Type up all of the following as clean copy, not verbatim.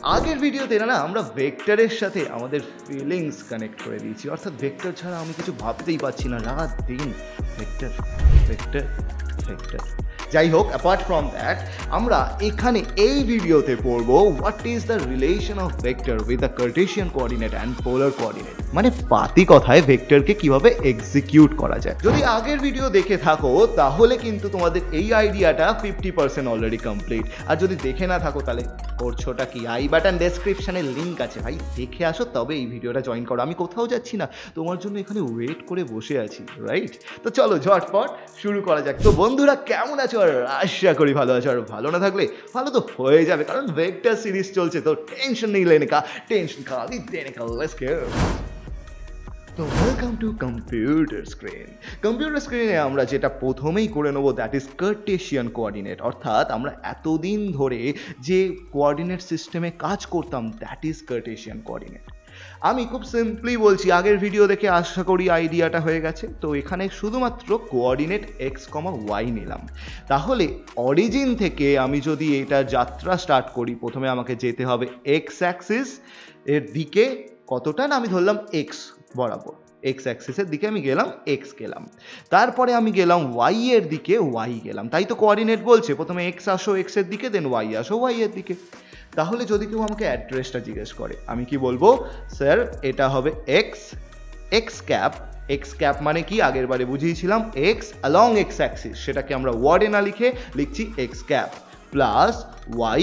আগের ভিডিওতে না আমরা ভেক্টরের সাথে আমাদের ফিলিংস কানেক্ট করে দিয়েছি, অর্থাৎ ভেক্টর ছাড়া আমি কিছু ভাবতেই পারছি না, রাত দিন ভেক্টর ভেক্টর ভেক্টর। যাই হোক, অ্যাপার্ট ফ্রম দ্যাট আমরা এখানে এই ভিডিওতে পড়বো what is the relation of vector with the Cartesian coordinate and polar coordinate, মানে পাতি কথায় ভেক্টরকে কিভাবে এক্সিকিউট করা যায়। যদি আগের ভিডিও দেখে থাকো তাহলে কিন্তু তোমাদের এই আইডিয়াটা 50% অলরেডি কমপ্লিট, আর যদি দেখে না থাকো তাহলে করছোটা কি, আই বাটন ডেসক্রিপশনে লিঙ্ক আছে ভাই, দেখে আসো তবে এই ভিডিওটা জয়েন করো। আমি কোথাও যাচ্ছি না, তোমার জন্য এখানে ওয়েট করে বসে আছি, রাইট? তো চলো ঝটপট শুরু করা যাক। তো বন্ধুরা কেমন আছো? আর আশা করি ভালো আছো, আর ভালো না থাকলে ভালো তো হয়ে যাবে, কারণ ভেক্টর সিরিজ চলছে, তো টেনশন নেই লেনে কা, টেনশন খালি দেনে কা। Let's go. তো welcome to computer screen. Computer স্ক্রিনে আমরা যেটা প্রথমেই করে নেবো দ্যাট ইজ কার্টেসিয়ান কোঅর্ডিনেট, অর্থাৎ আমরা এতদিন ধরে যে কোঅর্ডিনেট সিস্টেমে কাজ করতাম দ্যাট ইজ কার্টেসিয়ান কোঅর্ডিনেট। আমি খুব সিম্পলি বলছি, আগের ভিডিও দেখে আশা করি আইডিয়াটা হয়ে গেছে। তো এখানে শুধুমাত্র কোঅর্ডিনেট এক্স কমা ওয়াই নিলাম। তাহলে অরিজিন থেকে আমি যদি এটার যাত্রা স্টার্ট করি, প্রথমে আমাকে যেতে হবে এক্স অ্যাক্সিস এর দিকে, কতটা না আমি ধরলাম এক্স বরাবর, এক্স অ্যাক্সিসের দিকে আমি গেলাম, এক্স গেলাম, তারপরে আমি গেলাম ওয়াই এর দিকে, ওয়াই গেলাম। তাই তো কোঅর্ডিনেট বলছে প্রথমে এক্স আসো এক্স এর দিকে, দেন ওয়াই আসো ওয়াই এর দিকে। তাহলে যদি কেউ আমাকে অ্যাড্রেসটা জিজ্ঞেস করে আমি কি বলবো? স্যার এটা হবে x x cap. X cap মানে কি আগের বারে বুঝিয়েছিলাম, এক্স অ্যালং এক্স অ্যাক্সিস, সেটাকে আমরা ওয়ার্ডে না লিখে লিখছি x cap, plus y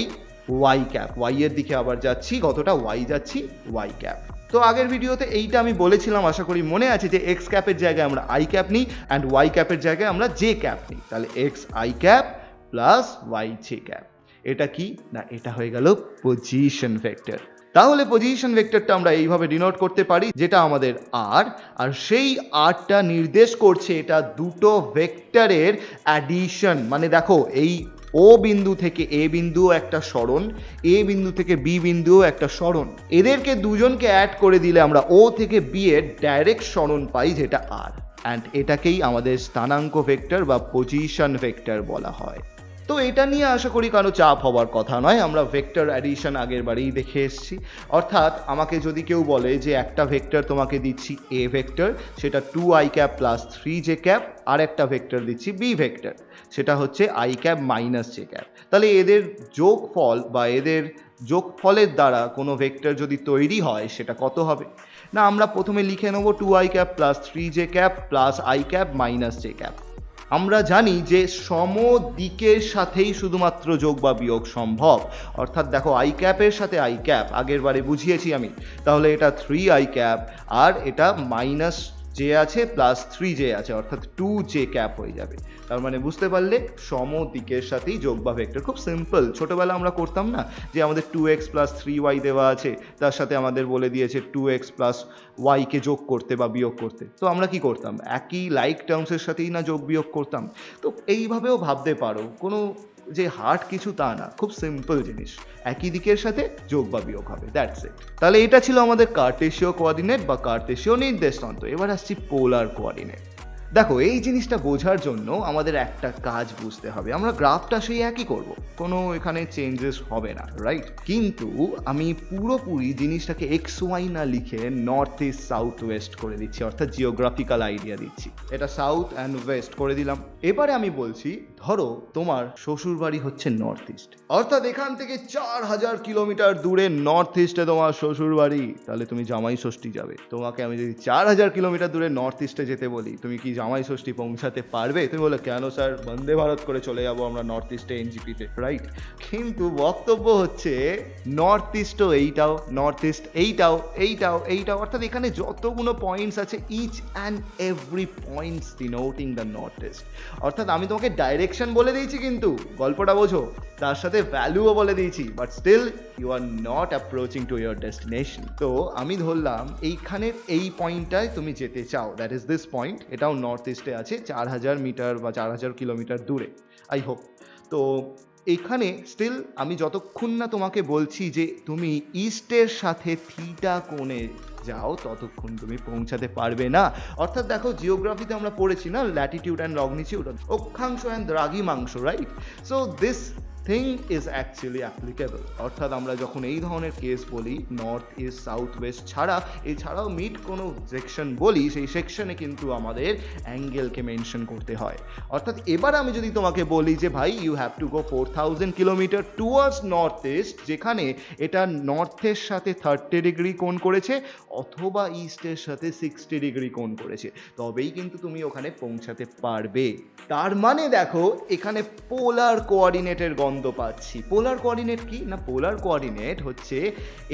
y cap, y এর দিকে আবার যাচ্ছি, কতটা ওয়াই যাচ্ছি ওয়াই ক্যাপ। তো আগের ভিডিওতে এইটা আমি বলেছিলাম, আশা করি মনে আছে, যে এক্স ক্যাপের জায়গায় আমরা আই ক্যাপ নিই অ্যান্ড ওয়াই ক্যাপের জায়গায় আমরা জে ক্যাপ নিই। তাহলে x i cap plus y j cap, এটা কি না এটা হয়ে গেল পজিশন ভেক্টর। তাহলে পজিশন ভেক্টরটা আমরা এইভাবে ডিনোট করতে পারি, যেটা আমাদের আর, আর সেই আরটা নির্দেশ করছে এটা দুটো ভেক্টরের অ্যাডিশন। মানে দেখো এই ও বিন্দু থেকে এ বিন্দু একটা সরণ, এ বিন্দু থেকে বি বিন্দুও একটা সরণ, এদেরকে দুজনকে অ্যাড করে দিলে আমরা ও থেকে বি এর ডাইরেক্ট সরণ পাই, যেটা আর, অ্যান্ড এটাকেই আমাদের স্থানাঙ্ক ভেক্টর বা পজিশন ভেক্টর বলা হয়। তো এটা নিয়ে আশা করি কারো চাপ হওয়ার কথা নয়, আমরা ভেক্টর অ্যাডিশন আগের বারেই দেখে এসেছি। অর্থাৎ আমাকে যদি কেউ বলে যে একটা ভেক্টর তোমাকে দিচ্ছি এ ভেক্টর, সেটা 2i cap plus 3j cap, আর একটা ভেক্টর দিচ্ছি বি ভেক্টর, সেটা হচ্ছে i cap minus j cap, তাহলে এদের যোগফল বা এদের যোগফলের দ্বারা কোনো ভেক্টর যদি তৈরি হয় সেটা কত হবে? না আমরা প্রথমে লিখে নেবো 2i cap plus 3j cap plus i cap minus j cap. আমরা জানি যে সম দিকের সাথেই শুধুমাত্র যোগ বা বিয়োগ সম্ভব, অর্থাৎ দেখো আই ক্যাপের সাথে আই ক্যাপ আগের বারে বুঝিয়েছি আমি, তাহলে এটা 3i ক্যাপ আর এটা মাইনাস জে আছে প্লাস 3j আছে, অর্থাৎ 2j ক্যাপ হয়ে যাবে। তার মানে বুঝতে পারলে সম দিকের সাথেই যোগ বা ভেক্টর। খুব সিম্পল, ছোটবেলা আমরা করতাম না যে আমাদের 2x প্লাস 3y দেওয়া আছে, তার সাথে আমাদের বলে দিয়েছে 2x প্লাস y কে যোগ করতে বা বিয়োগ করতে, তো আমরা কি করতাম একই লাইক টার্মসের সাথেই না যোগ বিয়োগ করতাম। তো এইভাবেও ভাবতে পারো, কোনো যে হার্ড কিছু তা না, খুব সিম্পল জিনিস, একই দিকের সাথে যোগ বা বিয়োগ হবে, দ্যাটস ইট। তাহলে এটা ছিল আমাদের কার্টেসীয় কোঅর্ডিনেট বা কার্টেসীয় নির্দেশতন্ত্র। এবার আসছি পোলার কোঅর্ডিনেট। দেখো এই জিনিসটা বোঝার জন্য আমাদের একটা কাজ বুঝতে হবে, আমরা গ্রাফটা সেই একই করব, কোনো এখানে চেঞ্জেস হবে না, রাইট? কিন্তু আমি পুরোপুরি জিনিসটাকে এক্স ওয়াই না লিখে নর্থ ইস্ট সাউথ ওয়েস্ট করে দিচ্ছি, অর্থাৎ জিওগ্রাফিক্যাল আইডিয়া দিচ্ছি। এটা সাউথ অ্যান্ড ওয়েস্ট করে দিলাম। এবারে আমি বলছি ধরো তোমার শ্বশুর বাড়ি হচ্ছে নর্থ ইস্ট, অর্থাৎ এখান থেকে 4000 কিলোমিটার দূরে নর্থ ইস্টে তোমার শ্বশুর বাড়ি, তাহলে তুমি জামাই ষষ্ঠী যাবে। তোমাকে আমি যদি 4000 কিলোমিটার দূরে নর্থ ইস্টে যেতে বলি, তুমি কি জামাই ষষ্ঠী পৌঁছাতে পারবে? তুমি বলে কেন স্যার, বন্দে ভারত করে চলে যাবো আমরা নর্থ ইস্টে এনজিপিতে, রাইট? কিন্তু বক্তব্য হচ্ছে নর্থ ইস্টও এইটাও, নর্থ ইস্ট এইটাও এইটাও এইটাও, অর্থাৎ এখানে যতগুলো পয়েন্টস আছে each and every points denoting the north east. অর্থাৎ আমি তোমাকে ডাইরেকশন বলে দিয়েছি, কিন্তু গল্পটা বোঝো, তার সাথে ভ্যালুও বলে দিয়েছি, but still you are not approaching to your destination. তো আমি ধরলাম এইখানের এই পয়েন্টটায় তুমি যেতে চাও, দ্যাট ইজ দিস পয়েন্ট, এটাও নর্থ ইস্টে আছে 4000 মিটার বা 4000 কিলোমিটার দূরে, আই হোপ। তো এখানে স্টিল আমি যতক্ষণ না তোমাকে বলছি যে তুমি ইস্টের সাথে থিটা কোণে যাও, ততক্ষণ তুমি পৌঁছাতে পারবে না। অর্থাৎ দেখো জিওগ্রাফিতে আমরা পড়েছি না ল্যাটিটিউড অ্যান্ড লংটিটিউড, অক্ষাংশ অ্যান্ড দ্রাঘিমাংশ, right? So this thing is actually applicable. অর্থাৎ আমরা যখন এই ধরনের কেস বলি নর্থ ইস্ট সাউথ ওয়েস্ট ছাড়া এছাড়াও মিড কোনো সেকশন বলি, সেই সেকশনে কিন্তু আমাদের অ্যাঙ্গেলকে মেনশন করতে হয়। অর্থাৎ এবার আমি যদি তোমাকে বলি যে ভাই you have to go 4000 kilometre towards north east, যেখানে এটা নর্থের সাথে 30 ডিগ্রি কোণ করেছে অথবা ইস্টের সাথে 60 ডিগ্রি কোণ করেছে, তবেই কিন্তু তুমি ওখানে পৌঁছাতে পারবে। তার মানে দেখো এখানে পোলার কোঅর্ডিনেটের গন্ধ পাচ্ছি। পোলার কোঅর্ডিনেট কি না, পোলার কোঅর্ডিনেট হচ্ছে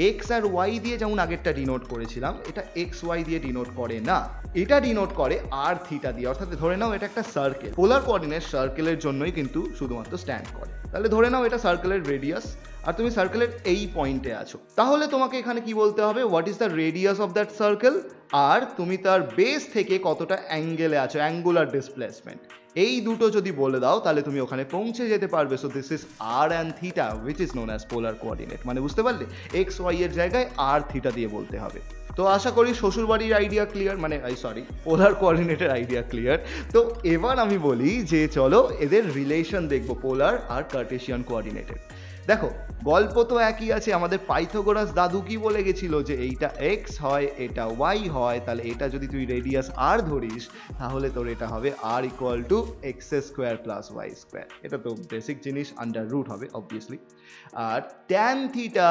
এক্স আর ওয়াই দিয়ে যেমন আগেরটা ডিনোট করেছিলাম, এটা এক্স ওয়াই দিয়ে ডিনোট করে না, এটা ডিনোট করে আর থিটা দিয়ে। অর্থাৎ ধরে নাও এটা একটা সার্কেল, পোলার কোঅর্ডিনেট সার্কেলের জন্যই কিন্তু শুধুমাত্র স্ট্যান্ড করে। তাহলে ধরে নাও এটা সার্কেলের রেডিয়াস আর তুমি সার্কেলের এই পয়েন্টে আছো, তাহলে তোমাকে এখানে কি বলতে হবে, what is the radius of that circle, আর তুমি তার বেস থেকে কতটা অ্যাঙ্গেলে আছো, অ্যাঙ্গুলার ডিসপ্লেসমেন্ট, এই দুটো যদি বলে দাও তাহলে তুমি ওখানে পৌঁছে যেতে পারবে। So this is r and theta which is known as polar coordinate. মানে বুঝতে পারলে, এক্স ওয়াই এর জায়গায় আর থিটা দিয়ে বলতে হবে। তো আশা করি শ্বশুরবাড়ির আইডিয়া ক্লিয়ার, মানে পোলার কোঅর্ডিনেটের আইডিয়া ক্লিয়ার। তো এবার আমি বলি যে চলো এদের রিলেশন দেখবো পোলার আর কার্টেশিয়ান কোঅর্ডিনেটের। দেখো গল্প তো একই আছে, আমাদের পাইথাগোরাস দাদু কি বলে গেছিল যে এইটা এক্স হয় এটা ওয়াই হয়, তাহলে এটা যদি তুই রেডিয়াস আর ধরিস তাহলে তোর এটা হবে r equal to X square plus Y square. এটা তো বেসিক জিনিস, আন্ডার রুট হবে অবভিয়াসলি। আর ট্যান থিটা,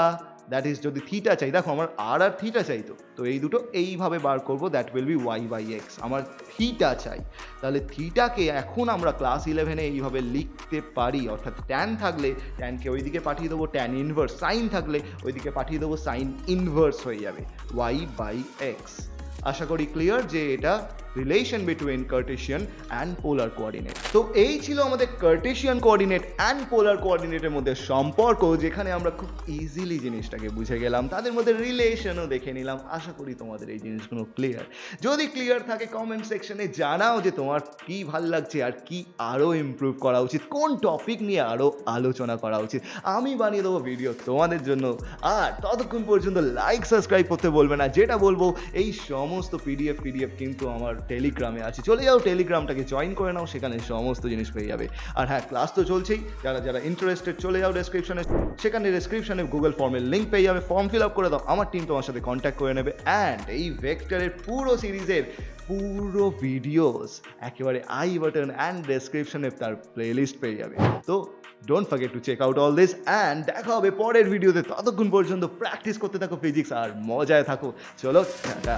দ্যাট ইজ যদি থিটা চাই, দেখো আমার আর থিটা চাই, তো এই দুটো এইভাবে বার করবো, that will be y by x. আমার থিটা চাই, তাহলে থিটাকে এখন আমরা ক্লাস 11-এ এইভাবে লিখতে পারি, অর্থাৎ ট্যান থাকলে ট্যানকে ওইদিকে পাঠিয়ে দেবো ট্যান ইনভার্স, সাইন থাকলে ওইদিকে পাঠিয়ে দেবো সাইন ইনভার্স হয়ে যাবে ওয়াই বাই এক্স। আশা করি ক্লিয়ার যে এটা relation between Kardashian and polar coordinate. তো এই ছিল আমাদের কার্টেশিয়ান কোঅর্ডিনেট অ্যান্ড পোলার কোঅর্ডিনেটের মধ্যে সম্পর্ক, যেখানে আমরা খুব ইজিলি জিনিসটাকে বুঝে গেলাম, তাদের মধ্যে রিলেশনও দেখে নিলাম। আশা করি তোমাদের এই জিনিসগুলো ক্লিয়ার। যদি ক্লিয়ার থাকে কমেন্ট সেকশনে জানাও যে তোমার কি ভাল লাগছে আর কি আরও ইমপ্রুভ করা উচিত, কোন টপিক নিয়ে আরও আলোচনা করা উচিত। আমি বানিয়ে দেবো ভিডিও তোমাদের জন্য। আর ততক্ষণ পর্যন্ত লাইক সাবস্ক্রাইব করতে বলবে না। যেটা বলবো, এই সমস্ত পিডিএফ কিন্তু আমার টেলিগ্রামে আছে, চলে যাও টেলিগ্রামটাকে জয়েন করে নাও, সেখানে সমস্ত জিনিস পেয়ে যাবে। আর হ্যাঁ, ক্লাস তো চলছেই, যারা ইন্টারেস্টেড চলে যাও ডেসক্রিপশনে, সেখানে ডেসক্রিপশনে গুগল ফর্মের লিঙ্ক পেয়ে যাবে, ফর্ম ফিল আপ করে দাও, আমার টিম তোমার সাথে কন্ট্যাক্ট করে নেবে। অ্যান্ড এই ভেক্টরের পুরো সিরিজের পুরো ভিডিওস একেবারে আই বাটন অ্যান্ড ডেসক্রিপশনে তার প্লেলিস্ট পেয়ে যাবে। তো don't forget to check out all this, and দেখা হবে পরের ভিডিওতে। ততক্ষণ পর্যন্ত প্র্যাকটিস করতে থাকো ফিজিক্স আর মজায় থাকো। চলো টাটা।